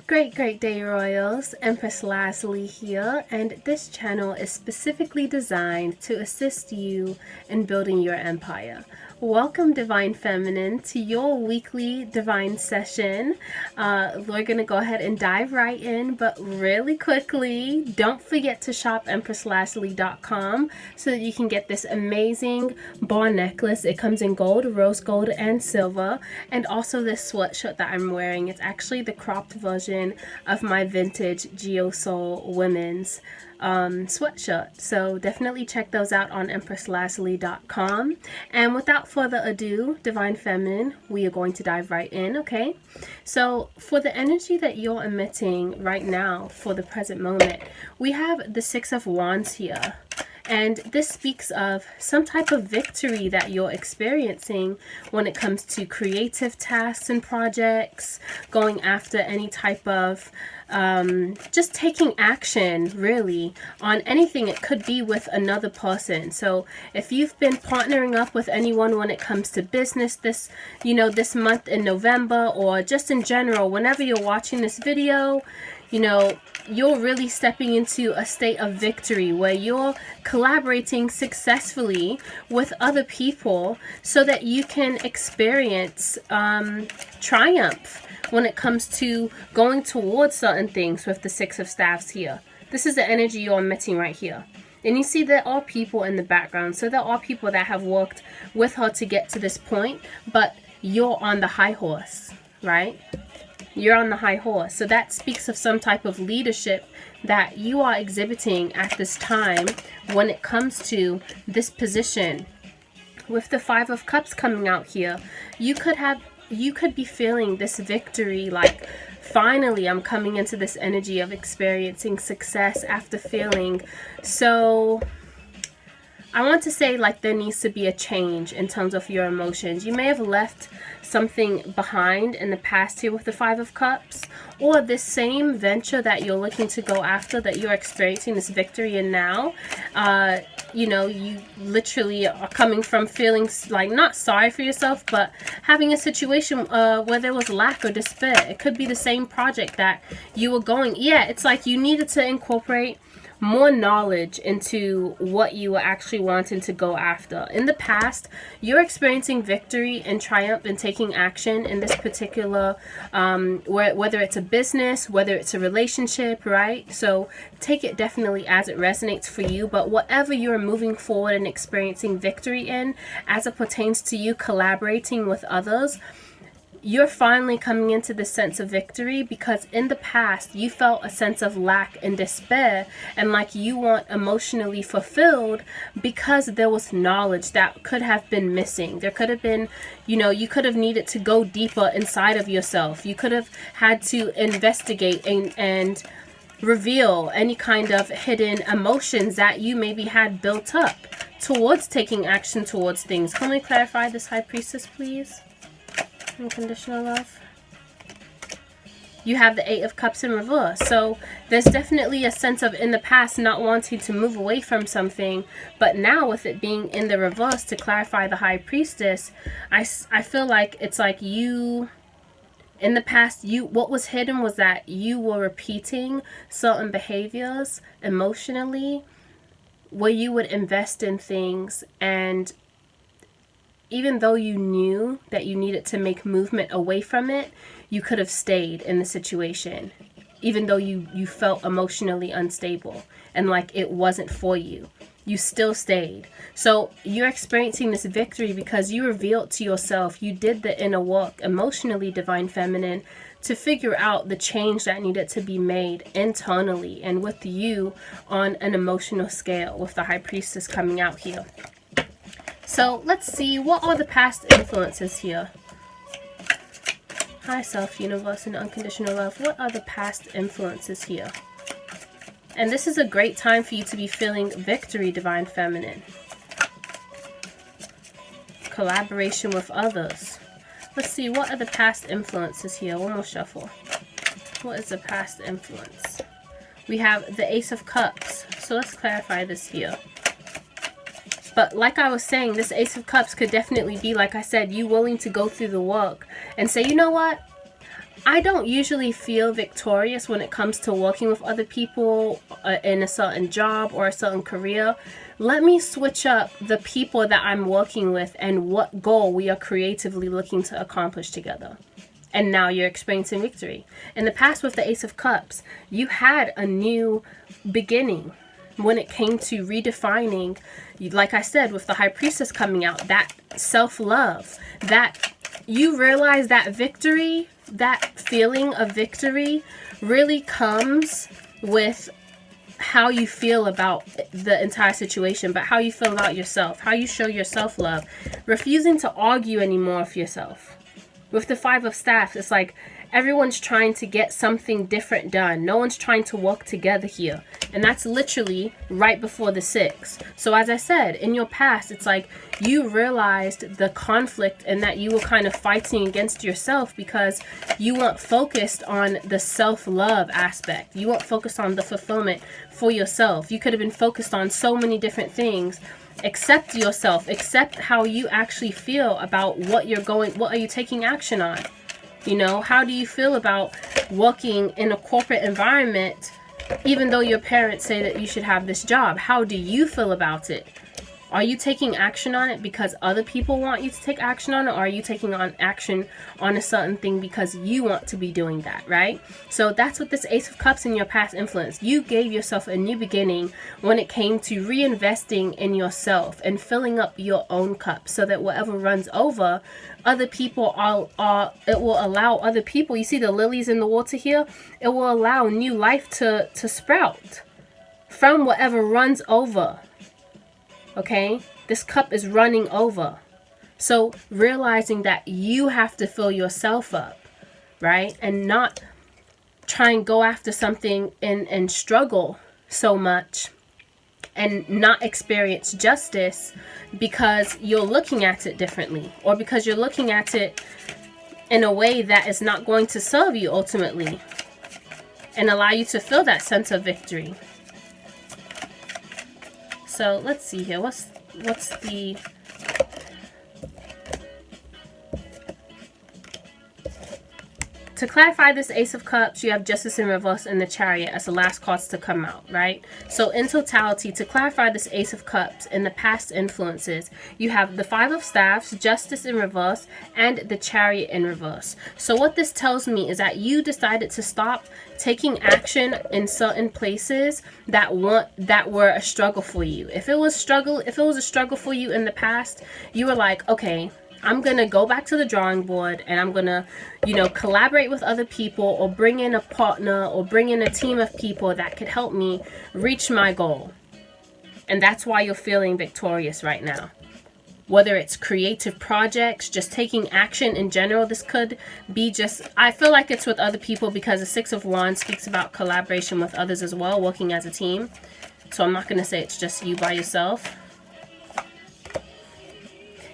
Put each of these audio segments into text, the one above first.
Great day, Royals. Empress Lazuli here, and this channel is specifically designed to assist you in building your empire. Welcome, Divine Feminine, to your weekly Divine session. We're going to go ahead and dive right in, but really quickly, don't forget to shop EmpressLazuli.com so that you can get this amazing bar necklace. It comes in gold, rose gold, and silver, and also this sweatshirt that I'm wearing. It's actually the cropped version of my vintage Geosoul women's sweatshirt. So definitely check those out on EmpressLazuli.com. And without further ado, Divine Feminine, we are going to dive right in, okay? So for the energy that you're emitting right now for the present moment, we have the Six of Wands here. And this speaks of some type of victory that you're experiencing when it comes to creative tasks and projects, going after any type of just taking action really on anything. It could be with another person. So if you've been partnering up with anyone when it comes to business this month in November, or just in general, whenever you're watching this video, you're really stepping into a state of victory where you're collaborating successfully with other people so that you can experience triumph when it comes to going towards certain things with the Six of Staves here. This is the energy you're emitting right here. And you see there are people in the background. So there are people that have worked with her to get to this point, but you're on the high horse, right? You're on the high horse. So that speaks of some type of leadership that you are exhibiting at this time when it comes to this position. With the Five of Cups coming out here, you could be feeling this victory, like finally I'm coming into this energy of experiencing success after feeling so, I want to say, like there needs to be a change in terms of your emotions. You may have left something behind in the past here with the Five of Cups, or this same venture that you're looking to go after, that you're experiencing this victory in now. You literally are coming from feeling like not sorry for yourself, but having a situation where there was lack or despair. It could be the same project that you were going. Yeah, it's like you needed to incorporate more knowledge into what you were actually wanting to go after. In the past, you're experiencing victory and triumph and taking action in this particular, whether it's a business, whether it's a relationship, right? So take it definitely as it resonates for you. But whatever you're moving forward and experiencing victory in, as it pertains to you collaborating with others, you're finally coming into this sense of victory, because in the past you felt a sense of lack and despair, and like you weren't emotionally fulfilled because there was knowledge that could have been missing. There could have been, you could have needed to go deeper inside of yourself. You could have had to investigate and reveal any kind of hidden emotions that you maybe had built up towards taking action towards things. Can we clarify this, High Priestess, please? Unconditional love. You have the Eight of Cups in reverse. So there's definitely a sense of, in the past, not wanting to move away from something, but now with it being in the reverse, to clarify the High Priestess, I feel like it's like you, in the past, what was hidden was that you were repeating certain behaviors emotionally where you would invest in things, and even though you knew that you needed to make movement away from it, you could have stayed in the situation, even though you felt emotionally unstable and like it wasn't for you. You still stayed. So you're experiencing this victory because you revealed to yourself, you did the inner work emotionally, Divine Feminine, to figure out the change that needed to be made internally and with you on an emotional scale, with the High Priestess coming out here. So let's see, what are the past influences here? High Self, Universe, and Unconditional Love. What are the past influences here? And this is a great time for you to be feeling victory, Divine Feminine. Collaboration with others. Let's see, what are the past influences here? One more shuffle. What is the past influence? We have the Ace of Cups. So let's clarify this here. But like I was saying, this Ace of Cups could definitely be, like I said, you willing to go through the work and say, you know what? I don't usually feel victorious when it comes to working with other people in a certain job or a certain career. Let me switch up the people that I'm working with and what goal we are creatively looking to accomplish together. And now you're experiencing victory. In the past, with the Ace of Cups, you had a new beginning when it came to redefining, like I said, with the High Priestess coming out, that self-love, that you realize that victory, that feeling of victory really comes with how you feel about the entire situation, but how you feel about yourself, how you show your self-love, refusing to argue anymore with yourself. With the Five of Staffs, it's like everyone's trying to get something different done. No one's trying to work together here. And that's literally right before the Six. So as I said, in your past, it's like you realized the conflict and that you were kind of fighting against yourself because you weren't focused on the self-love aspect. You weren't focused on the fulfillment for yourself. You could have been focused on so many different things. Accept yourself. Accept how you actually feel about what are you taking action on? You know, how do you feel about working in a corporate environment, even though your parents say that you should have this job? How do you feel about it? Are you taking action on it because other people want you to take action on it? Or are you taking on action on a certain thing because you want to be doing that, right? So that's what this Ace of Cups in your past influence. You gave yourself a new beginning when it came to reinvesting in yourself and filling up your own cup so that whatever runs over, other people it will allow other people, you see the lilies in the water here? It will allow new life to sprout from whatever runs over. Okay, this cup is running over. So realizing that you have to fill yourself up, right? And not try and go after something and struggle so much and not experience justice because you're looking at it differently, or because you're looking at it in a way that is not going to serve you ultimately and allow you to feel that sense of victory. So let's see here. What's the... To clarify this Ace of Cups, you have Justice in reverse and the Chariot as the last cards to come out, right? So in totality, to clarify this Ace of Cups in the past influences, you have the Five of Staffs, Justice in reverse, and the Chariot in reverse. So what this tells me is that you decided to stop taking action in certain places that were a struggle for you. If it was a struggle for you in the past, you were like, okay, I'm going to go back to the drawing board and I'm going to, collaborate with other people or bring in a partner or bring in a team of people that could help me reach my goal. And that's why you're feeling victorious right now. Whether it's creative projects, just taking action in general, this could be I feel like it's with other people because the Six of Wands speaks about collaboration with others as well, working as a team. So I'm not going to say it's just you by yourself.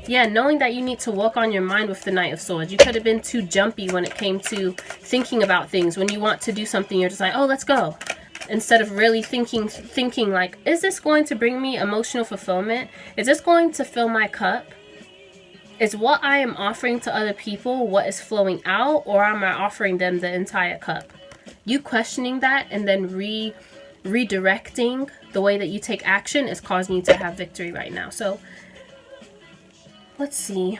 Yeah, knowing that you need to work on your mind with the Knight of Swords. You could have been too jumpy when it came to thinking about things. When you want to do something, you're just like, oh, let's go. Instead of really thinking like, is this going to bring me emotional fulfillment? Is this going to fill my cup? Is what I am offering to other people what is flowing out, or am I offering them the entire cup? You questioning that and then redirecting the way that you take action is causing you to have victory right now. So let's see.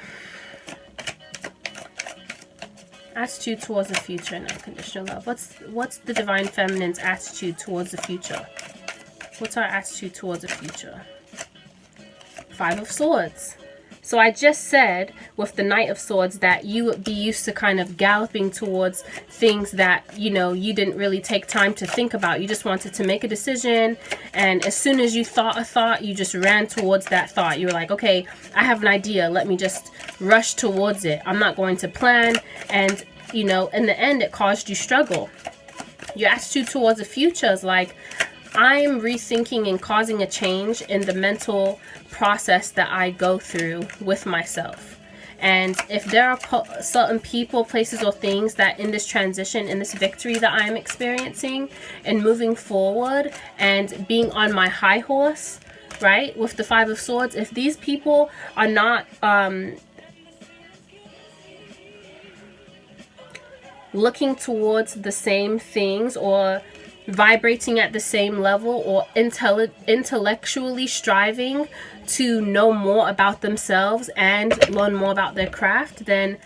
Attitude towards the future and unconditional love. What's the Divine Feminine's attitude towards the future? What's our attitude towards the future? Five of Swords. So I just said with the Knight of Swords that you would be used to kind of galloping towards things that, you didn't really take time to think about. You just wanted to make a decision. And as soon as you thought a thought, you just ran towards that thought. You were like, okay, I have an idea. Let me just rush towards it. I'm not going to plan. And, in the end, it caused you struggle. Your attitude towards the future is like, I'm rethinking and causing a change in the mental process that I go through with myself. And if there are certain people, places, or things that in this transition, in this victory that I'm experiencing and moving forward and being on my high horse, right, with the Five of Swords, if these people are not looking towards the same things, or vibrating at the same level, or intellectually striving to know more about themselves and learn more about their craft, then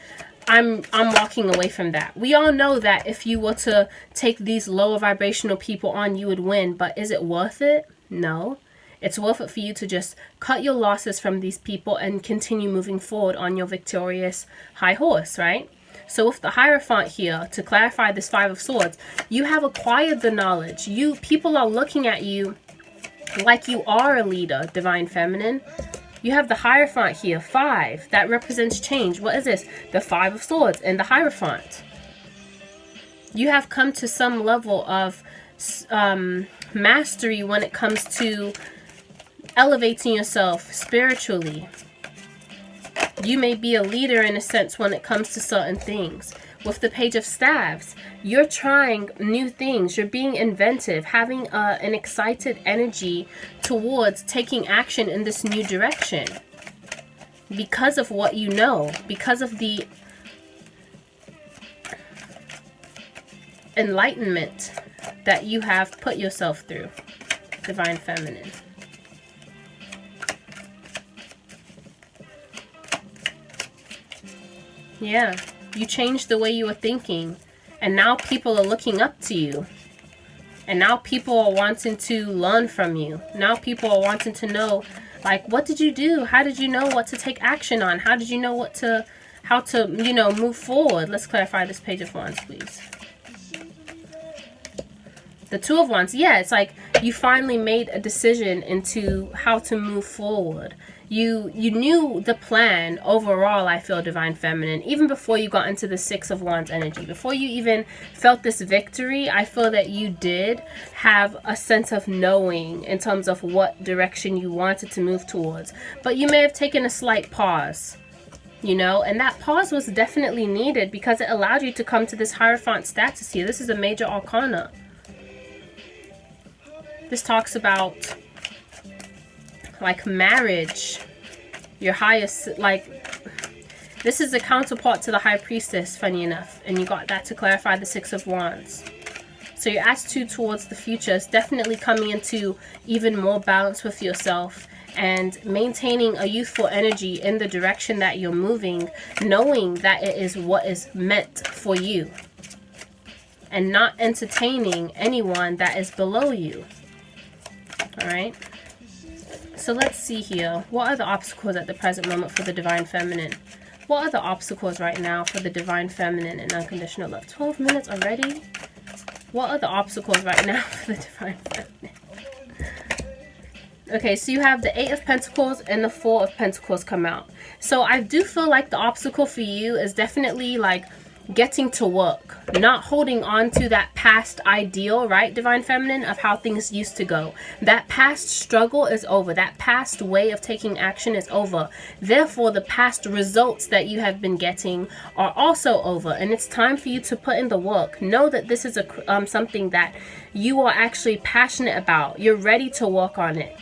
I'm walking away from that. We all know that if you were to take these lower vibrational people on, you would win, but is it worth it? No. It's worth it for you to just cut your losses from these people and continue moving forward on your victorious high horse, right? So with the Hierophant here, to clarify this Five of Swords, you have acquired the knowledge. People are looking at you like you are a leader, Divine Feminine. You have the Hierophant here, 5. That represents change. What is this? The 5 of Swords and the Hierophant. You have come to some level of mastery when it comes to elevating yourself spiritually. You may be a leader in a sense when it comes to certain things. With the Page of Staves, you're trying new things. You're being inventive, having an excited energy towards taking action in this new direction. Because of what you know, because of the enlightenment that you have put yourself through, Divine Feminine. Yeah, you changed the way you were thinking, and now people are looking up to you, and now people are wanting to learn from you. Now people are wanting to know, like, what did you do? How did you know what to take action on? How did you know how to, you know, move forward? Let's clarify this Page of Wands, please. The Two of Wands, yeah, it's like you finally made a decision into how to move forward. You knew the plan overall, I feel, Divine Feminine, even before you got into the Six of Wands energy. Before you even felt this victory, I feel that you did have a sense of knowing in terms of what direction you wanted to move towards. But you may have taken a slight pause, you know, and that pause was definitely needed because it allowed you to come to this Hierophant status here. This is a major arcana. This talks about, like, marriage, your highest, like, this is the counterpart to the High Priestess, funny enough, and you got that to clarify the Six of Wands. So your attitude towards the future is definitely coming into even more balance with yourself and maintaining a youthful energy in the direction that you're moving, knowing that it is what is meant for you, and not entertaining anyone that is below you. All right, so let's see here. What are the obstacles at the present moment for the Divine Feminine? What are the obstacles right now for the Divine Feminine and unconditional love? 12 minutes already? What are the obstacles right now for the Divine Feminine? Okay, so you have the Eight of Pentacles and the Four of Pentacles come out. So I do feel like the obstacle for you is definitely like getting to work, not holding on to that past ideal, right, Divine Feminine, of how things used to go. That past struggle is over. That past way of taking action is over. Therefore, the past results that you have been getting are also over, and it's time for you to put in the work. Know that this is a something that you are actually passionate about. You're ready to work on it,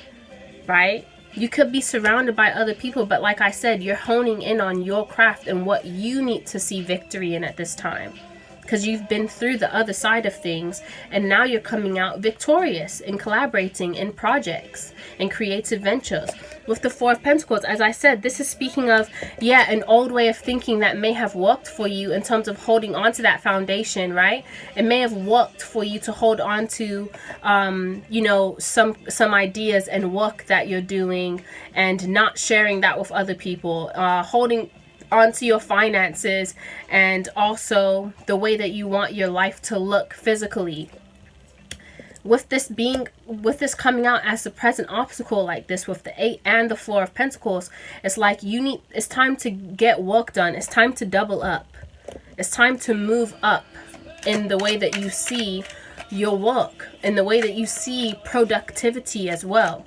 right? You could be surrounded by other people, but like I said, you're honing in on your craft and what you need to see victory in at this time. Because you've been through the other side of things, and now you're coming out victorious in collaborating in projects and creative ventures. With the Four of Pentacles, as I said, this is speaking of, yeah, an old way of thinking that may have worked for you in terms of holding on to that foundation, right? It may have worked for you to hold on to, you know, some ideas and work that you're doing and not sharing that with other people, holding onto your finances, and also the way that you want your life to look physically. With this coming out as the present obstacle like this, with the Eight and the Four of Pentacles, it's like it's time to get work done. It's time to double up. It's time to move up in the way that you see your work, in the way that you see productivity as well.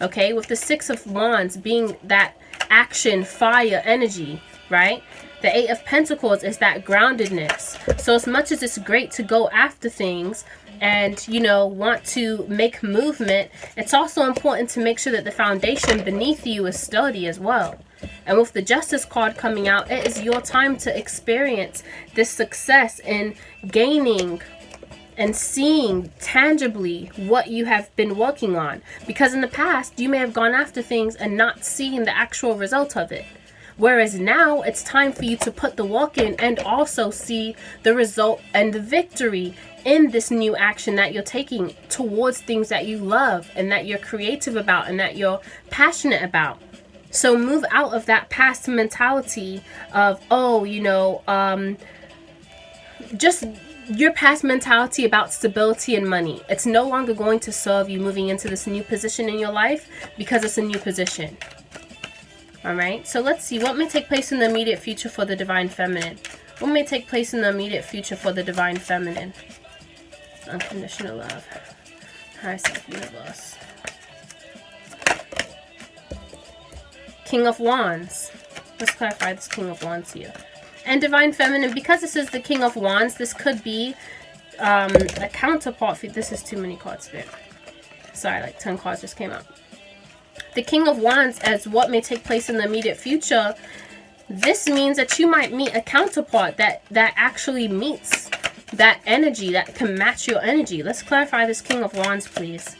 Okay, with the Six of Wands being that action, fire energy, right? The Eight of Pentacles is that groundedness. So as much as it's great to go after things and, you know, want to make movement, it's also important to make sure that the foundation beneath you is sturdy as well. And with the Justice card coming out, it is your time to experience this success in gaining and seeing tangibly what you have been working on. Because in the past, you may have gone after things and not seen the actual result of it. Whereas now, it's time for you to put the work in and also see the result and the victory in this new action that you're taking towards things that you love and that you're creative about and that you're passionate about. So move out of that past mentality of, oh, you know, just your past mentality about stability and money. It's no longer going to serve you moving into this new position in your life because it's a new position. All right, so let's see what may take place in the immediate future for the Divine Feminine. What may take place in the immediate future for the Divine Feminine? Unconditional love. Higher Self Universe. King of Wands. Let's clarify this King of Wands here. And Divine Feminine, because this is the King of Wands, this could be a counterpart for... This is too many cards there. Sorry, like 10 cards just came out. The King of Wands as what may take place in the immediate future. This means that you might meet a counterpart that actually meets that energy, that can match your energy. Let's clarify this King of Wands, please.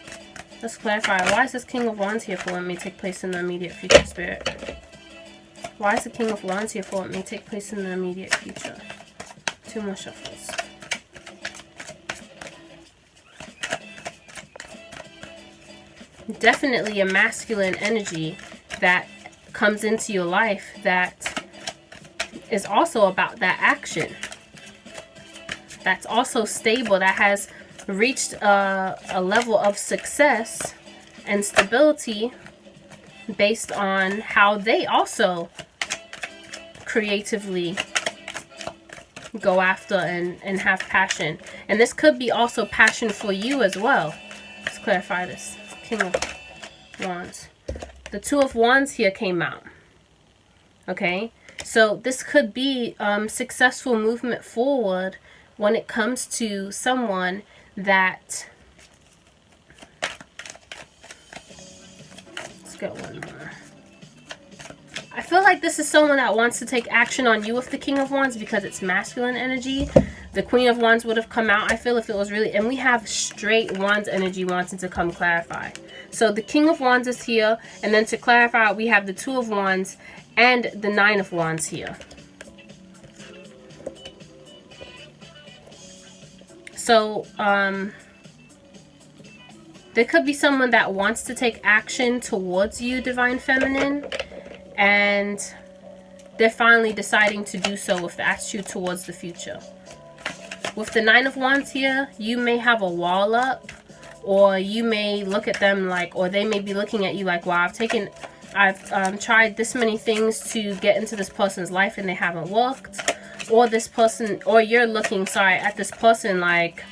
Let's clarify. Why is this King of Wands here for what may take place in the immediate future, Spirit? Why is the King of Wands here for what may take place in the immediate future? 2 more shuffles. Definitely a masculine energy that comes into your life that is also about that action. That's also stable, that has reached a level of success and stability based on how they also creatively go after and have passion. And this could be also passion for you as well. Let's clarify this. King of Wands. The 2 of Wands here came out. Okay, so this could be successful movement forward when it comes to someone that... Let's get one more. I feel like this is someone that wants to take action on you with the King of Wands because it's masculine energy. The Queen of Wands would have come out, I feel, if it was really... And we have straight Wands energy wanting to come clarify. So the King of Wands is here. And then to clarify, we have the 2 of Wands and the 9 of Wands here. So, there could be someone that wants to take action towards you, Divine Feminine. And they're finally deciding to do so with the attitude towards the future. With the 9 of Wands here, you may have a wall up, or you may look at them like, or they may be looking at you like, wow, I've tried this many things to get into this person's life and they haven't worked. Or this person, or you're looking, sorry, at this person like,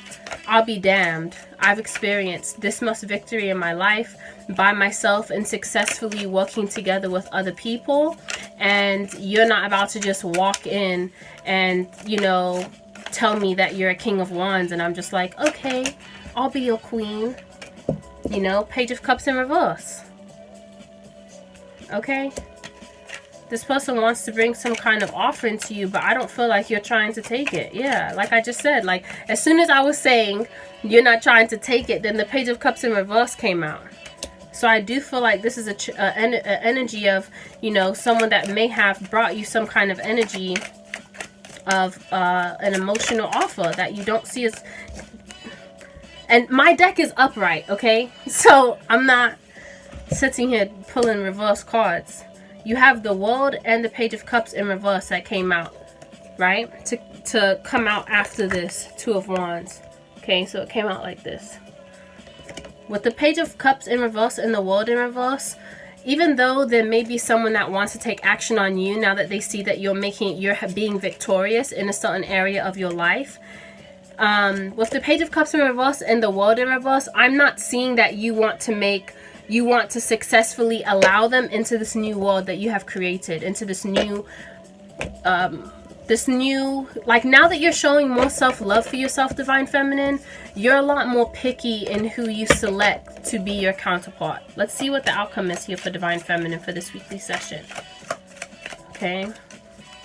I'll be damned. I've experienced this much victory in my life by myself and successfully working together with other people. And you're not about to just walk in and, you know, tell me that you're a King of Wands. And I'm just like, okay, I'll be your queen. You know, Page of Cups in reverse. Okay? This person wants to bring some kind of offering to you, but I don't feel like you're trying to take it. Yeah, like I just said, like as soon as I was saying you're not trying to take it, then the Page of Cups in reverse came out. So I do feel like this is an energy of, you know, someone that may have brought you some kind of energy of an emotional offer that you don't see as... And my deck is upright, okay? So I'm not sitting here pulling reverse cards. You have the World and the Page of Cups in reverse that came out, right? To come out after this 2 of Wands. Okay, so it came out like this. With the Page of Cups in reverse and the World in reverse, even though there may be someone that wants to take action on you now that they see that you're being victorious in a certain area of your life, with the Page of Cups in reverse and the World in reverse, I'm not seeing that you want to successfully allow them into this new world that you have created, into this new, like now that you're showing more self-love for yourself, Divine Feminine, you're a lot more picky in who you select to be your counterpart. Let's see what the outcome is here for Divine Feminine for this weekly session. Okay.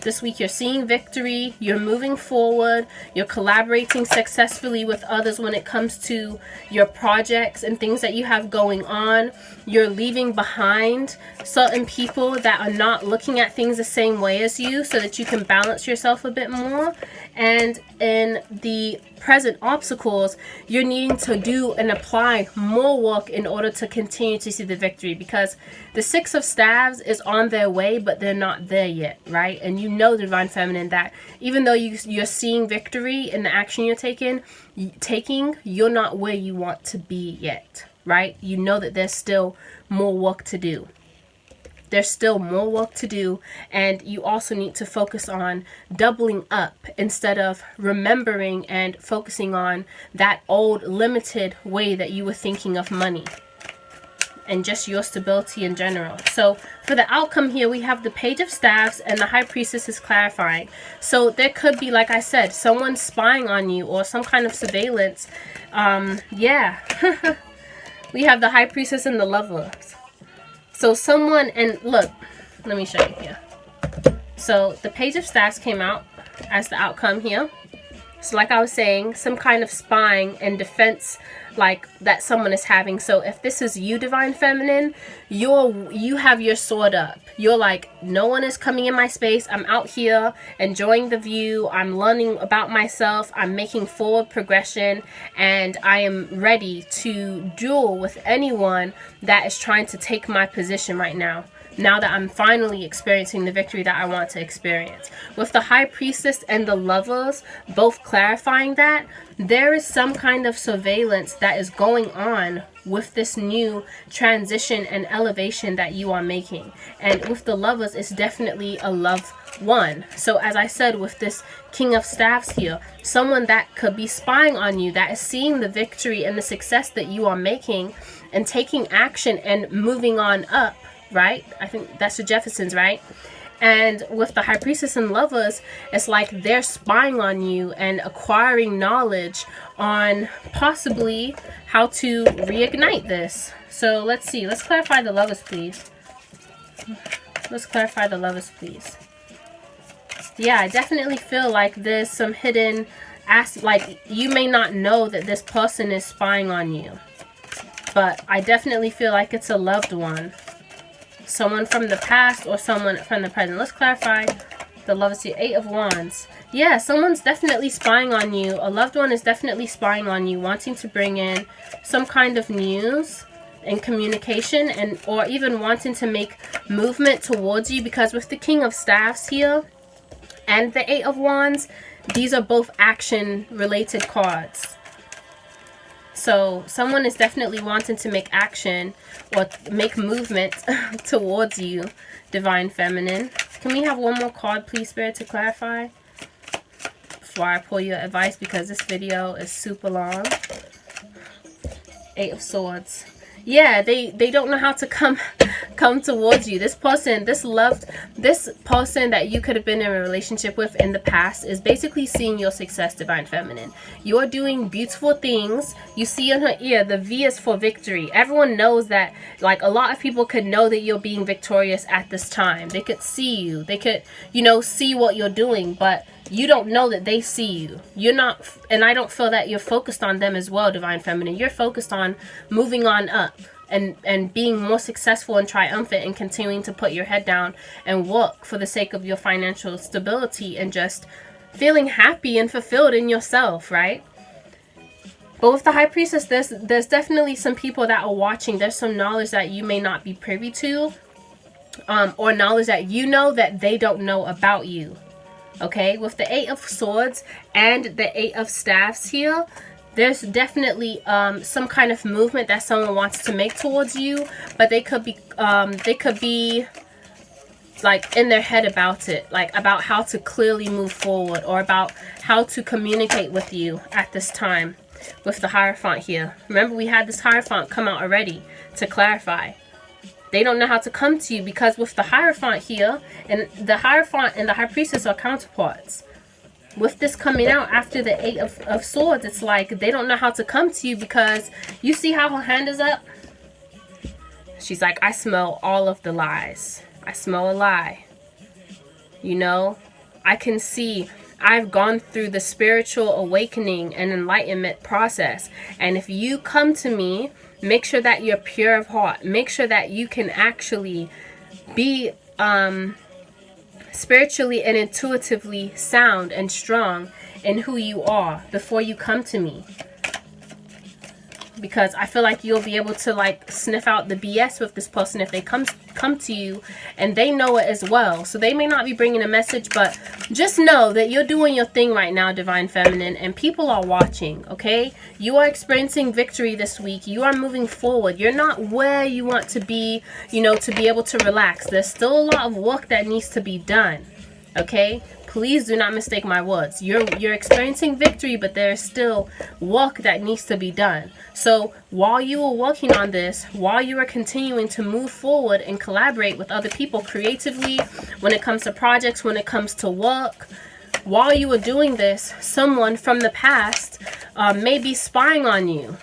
This week you're seeing victory, you're moving forward, you're collaborating successfully with others when it comes to your projects and things that you have going on. You're leaving behind certain people that are not looking at things the same way as you so that you can balance yourself a bit more. And in the present obstacles, you're needing to do and apply more work in order to continue to see the victory, because the Six of Staves is on their way, but they're not there yet, right? And you know, Divine Feminine, that even though you're seeing victory in the action you're taking, you're not where you want to be yet, right? You know that there's still more work to do. There's still more work to do, and you also need to focus on doubling up instead of remembering and focusing on that old limited way that you were thinking of money and just your stability in general. So for the outcome here, we have the Page of Staves and the High Priestess is clarifying. So there could be, like I said, someone spying on you or some kind of surveillance. Yeah. We have the High Priestess and the Lovers. So someone, and look, let me show you here. So the Page of Staves came out as the outcome here. So like I was saying, some kind of spying and defense like that someone is having. So if this is you, Divine Feminine, you have your sword up. You're like, no one is coming in my space. I'm out here enjoying the view. I'm learning about myself. I'm making forward progression, and I am ready to duel with anyone that is trying to take my position right now. Now that I'm finally experiencing the victory that I want to experience. With the High Priestess and the Lovers both clarifying that, there is some kind of surveillance that is going on with this new transition and elevation that you are making. And with the Lovers, it's definitely a loved one. So as I said, with this King of Staves here, someone that could be spying on you, that is seeing the victory and the success that you are making and taking action and moving on up. Right? I think that's the Jeffersons, right? And with the High Priestess and Lovers, it's like they're spying on you and acquiring knowledge on possibly how to reignite this. So let's see. Let's clarify the Lovers, please. Let's clarify the Lovers, please. Yeah, I definitely feel like there's some hidden like you may not know that this person is spying on you, but I definitely feel like it's a loved one. Someone from the past or someone from the present. Let's clarify the Lovers here. 8 of Wands. Yeah, someone's definitely spying on you. A loved one is definitely spying on you, wanting to bring in some kind of news and communication, and or even wanting to make movement towards you, because with the King of Staves here and the 8 of Wands, these are both action related cards. So someone is definitely wanting to make action or make movement towards you, Divine Feminine. Can we have one more card, please, Spirit, to clarify before I pull your advice, because this video is super long. 8 of Swords. Yeah, they don't know how to come towards you. This person, this person that you could have been in a relationship with in the past is basically seeing your success, Divine Feminine. You're doing beautiful things. You see in her ear, the V is for victory. Everyone knows that, like, a lot of people could know that you're being victorious at this time. They could see you. They could, you know, see what you're doing, but you don't know that they see you. You're not, and I don't feel that you're focused on them as well, Divine Feminine. You're focused on moving on up and being more successful and triumphant and continuing to put your head down and work for the sake of your financial stability and just feeling happy and fulfilled in yourself, right? But with the High Priestess, there's definitely some people that are watching. There's some knowledge that you may not be privy to, or knowledge that you know that they don't know about you. Okay, with the 8 of Swords and the 8 of Staves here, there's definitely some kind of movement that someone wants to make towards you, but they could be like in their head about it, like about how to clearly move forward or about how to communicate with you at this time. With the Hierophant here, remember we had this Hierophant come out already to clarify. They don't know how to come to you, because with the Hierophant here, and the Hierophant and the High Priestess are counterparts. With this coming out after the 8 of Swords, it's like they don't know how to come to you, because you see how her hand is up? She's like, I smell all of the lies. I smell a lie. You know, I can see I've gone through the spiritual awakening and enlightenment process. And if you come to me, make sure that you're pure of heart. Make sure that you can actually be spiritually and intuitively sound and strong in who you are before you come to me. Because I feel like you'll be able to like sniff out the BS with this person if they come to you and they know it as well. So they may not be bringing a message, but just know that you're doing your thing right now, Divine Feminine, and people are watching, okay? You are experiencing victory this week. You are moving forward. You're not where you want to be, you know, to be able to relax. There's still a lot of work that needs to be done, okay? Please do not mistake my words. You're experiencing victory, but there's still work that needs to be done. So while you are working on this, while you are continuing to move forward and collaborate with other people creatively, when it comes to projects, when it comes to work, while you are doing this, someone from the past may be spying on you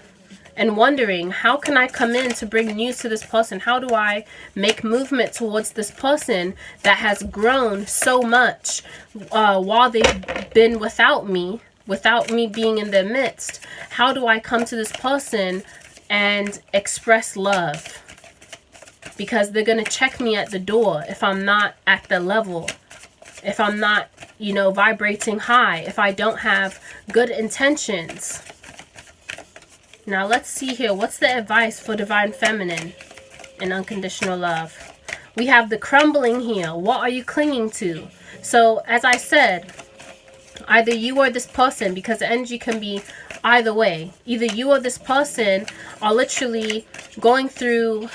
and wondering, how can I come in to bring news to this person? How do I make movement towards this person that has grown so much while they've been without me being in their midst? How do I come to this person and express love? Because they're going to check me at the door if I'm not at the level, if I'm not, you know, vibrating high, if I don't have good intentions. Now let's see here. What's the advice for Divine Feminine in unconditional love? We have the crumbling here. What are you clinging to? So as I said, either you or this person, because the energy can be either way. Either you or this person are literally going through,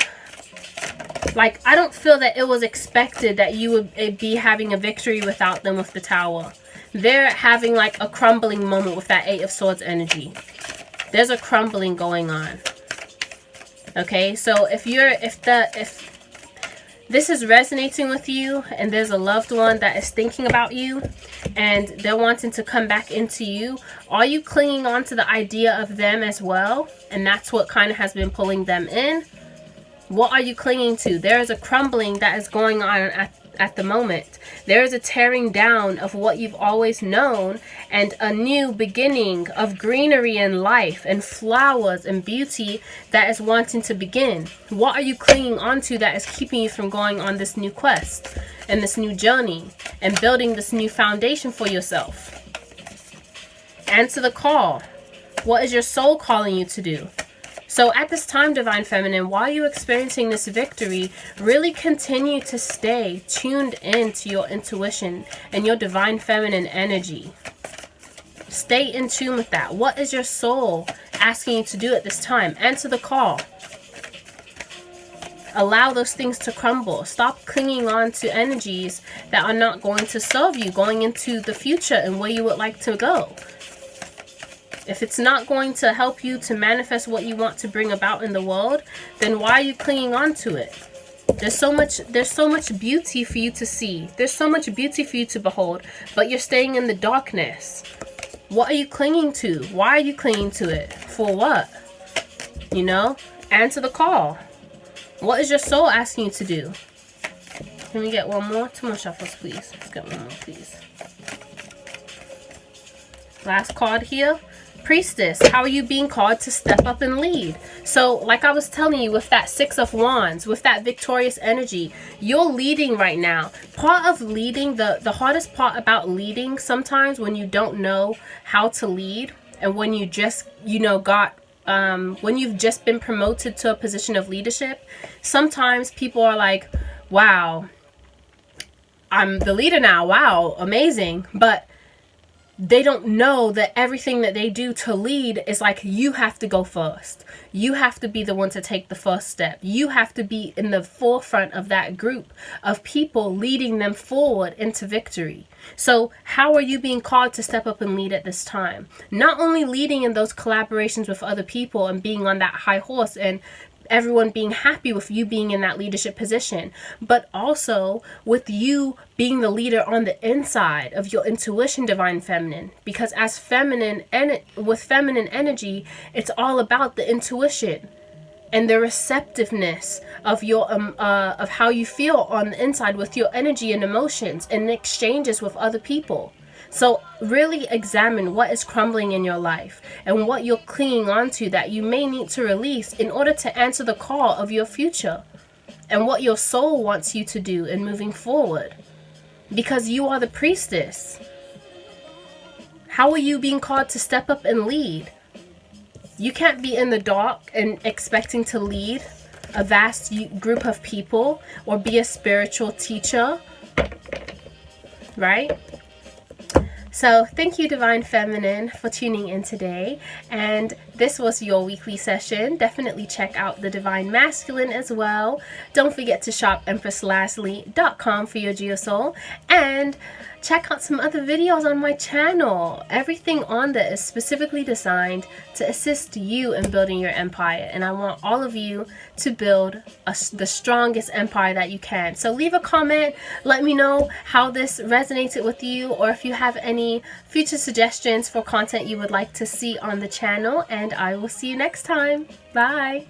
like, I don't feel that it was expected that you would be having a victory without them with the Tower. They're having like a crumbling moment with that Eight of Swords energy. There's a crumbling going on. Okay, so if this is resonating with you and there's a loved one that is thinking about you and they're wanting to come back into you, are you clinging on to the idea of them as well? And that's what kind of has been pulling them in. What are you clinging to? There is a crumbling that is going on at the moment. There is a tearing down of what you've always known and a new beginning of greenery and life and flowers and beauty that is wanting to begin. What are you clinging onto that is keeping you from going on this new quest and this new journey and building this new foundation for yourself? Answer the call. What is your soul calling you to do? So at this time, Divine Feminine, while you're experiencing this victory, really continue to stay tuned in to your intuition and your Divine Feminine energy. Stay in tune with that. What is your soul asking you to do at this time? Answer the call. Allow those things to crumble. Stop clinging on to energies that are not going to serve you going into the future and where you would like to go. If it's not going to help you to manifest what you want to bring about in the world, then why are you clinging on to it? There's so much beauty for you to see. There's so much beauty for you to behold, but you're staying in the darkness. What are you clinging to? Why are you clinging to it? For what? You know? Answer the call. What is your soul asking you to do? Can we get one more? 2 more shuffles, please. Let's get one more, please. Last card here. Priestess, how are you being called to step up and lead? So like I was telling you, with that Six of Wands, with that victorious energy, you're leading right now. Part of leading, the hardest part about leading sometimes when you don't know how to lead and when you just, you know, when you've just been promoted to a position of leadership, sometimes people are like, wow, I'm the leader now. Wow, amazing. But they don't know that everything that they do to lead is like, you have to go first. You have to be the one to take the first step. You have to be in the forefront of that group of people leading them forward into victory. So how are you being called to step up and lead at this time? Not only leading in those collaborations with other people and being on that high horse and everyone being happy with you being in that leadership position, but also with you being the leader on the inside of your intuition, Divine Feminine. Because as feminine and with feminine energy, it's all about the intuition and the receptiveness of your of how you feel on the inside with your energy and emotions and exchanges with other people. So really examine what is crumbling in your life and what you're clinging on to that you may need to release in order to answer the call of your future and what your soul wants you to do in moving forward. Because you are the priestess. How are you being called to step up and lead? You can't be in the dark and expecting to lead a vast group of people or be a spiritual teacher, right? So thank you, Divine Feminine, for tuning in today. And this was your weekly session. Definitely check out the Divine Masculine as well. Don't forget to shop EmpressLazuli.com for your geosoul. And check out some other videos on my channel. Everything on there is specifically designed to assist you in building your empire. And I want all of you to build the strongest empire that you can. So leave a comment. Let me know how this resonated with you, or if you have any future suggestions for content you would like to see on the channel. And I will see you next time. Bye.